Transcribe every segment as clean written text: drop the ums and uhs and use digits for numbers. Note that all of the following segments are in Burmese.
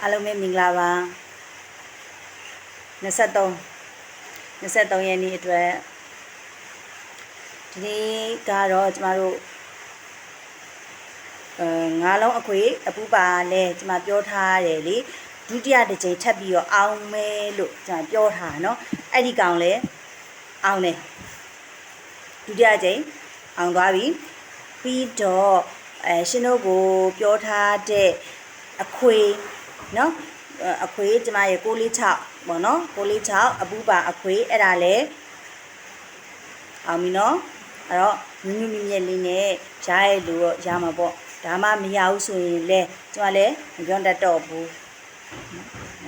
အားလုံးပဲမင်္ဂလာပါ23ရက်နေ့အတွက်ဒီနေ့ကတော့ကျမတို့ငါးလုံးအခွေအပူပါလဲကျမပြောထားတယ်လေဒုတိယတစ်ချိန်ထပ်ပြီးတော့အောင်မဲလို့ကျမပြောထားเนาะအဲ့ဒီကောင်လဲအောင်တယ်ဒုတိယချိန်အောင်သွားပြီပြီးတော့ရှင်တို့ကိုပြောထားတဲ့အခွေเนาะအခွေကျမရဲ့646ပေါ့နော်646အပူပါအခွေအဲ့ဒါလဲအောင်ပြီနော်အဲ့တော့မြင့်မြင့်လေးနဲ့ရရဲ့လို့တော့ရမှာပေါ့ဒါမှမရဘူးဆိုရင်လဲကျမလဲမပြောတတ်တော့ဘူး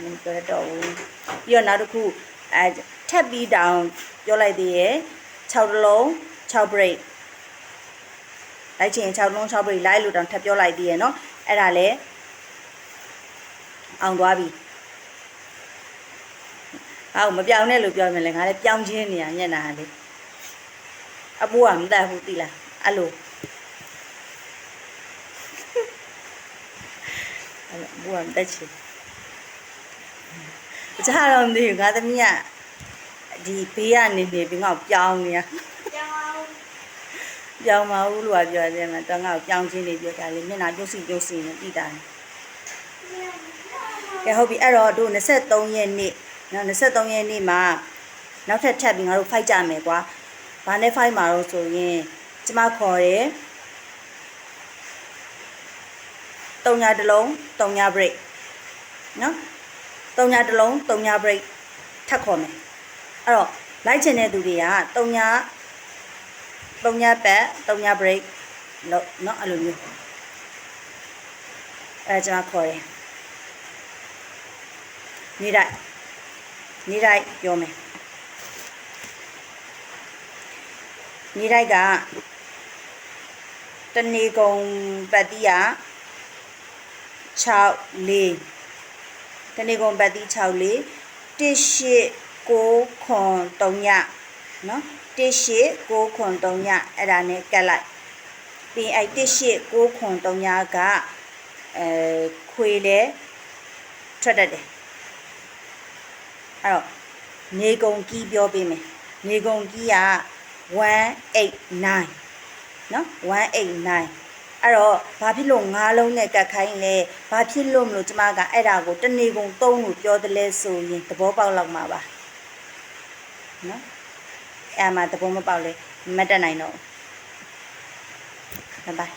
မပြောတတ်တော့ဘူးပြီးတော့နောက်တစ်ခုထပ်ပြီးတောင်ပြောလိုက်သေးရဲ့6လုံး6 break လိုက်ချင်6လုံး6 break လိုက်လို့တောင်ထပ်ပြောလိုက်သေးရဲ့နော်အဲ့ဒါလဲအောင်သွားပြီအော်မပြောင်းနဲ့လို့ပြောမယ်လေငါလည်းပြောင်းချင်းနေရညက်နာလေအပူကမတတ်ဘူးတိလားအဲ့လိုအပူကမတတ်ချင်တခြားတော့မသိဘူးငါသမီးကဒီဘေးကနေပြီးငါ့ကိုပြောင်းနေရပြောင်းမဘူးလို့ပြောတယ်မှာတော့ငါ့ကိုပြောင်းချင်းနေပြောတာလေမျက်နှာပြုတ်စီနေတိတာကဲဟုတ်ပြီအဲ့တော့တို့23ရက်နေ့နော်23ရက်နေ့မှာနောက်ထပ်ပြီးငါတို့ fight ကြမယ်ကွာဘာနဲ့ fight မှာတော့ဆိုရင်ကျမခေါ်တယ်3ညတလုံး3ည break နော်3ညတလုံး3ည break ထပ်ခေါ်မယ်အဲ့တော့လိုက်ချင်တဲ့သူတွေက3ညပတ်3ည break လို့နော်အဲ့လိုမျိုးအဲ့ကျမခေါ်တယ်နေလိုက်ပြောမယ်နေလိုက်ကတနေကုန်ပတ်တိက6 4တနေကုန်ပတ်တိ6 4 1 8 9ခွန်3ညနော်1 8 9ခွန်3ညအဲ့ဒါနဲ့ကတ်လိုက်ပြီးအဲ့1 8 9ခွန်3ညကခွေလဲထွက်တတ်တယ်အဲ့တော့နေကုန်ကြီးပြောပေးမယ်နေကုန်ကြီးက189နော်189အဲ့တော့ဘာဖြစ်လို့9လုံးနဲ့ကတ်ခိုင်းလဲဘာဖြစ်လို့မလို့ကျမကအဲ့ဒါကိုတနေကုန်3လို့ပြောတယ်လဲဆိုရင်သဘောပေါက်လောက်မှာပါနော်အဲ့မှာသဘောမပေါက်လဲမတက်နိုင်တော့ဘူးဘိုင်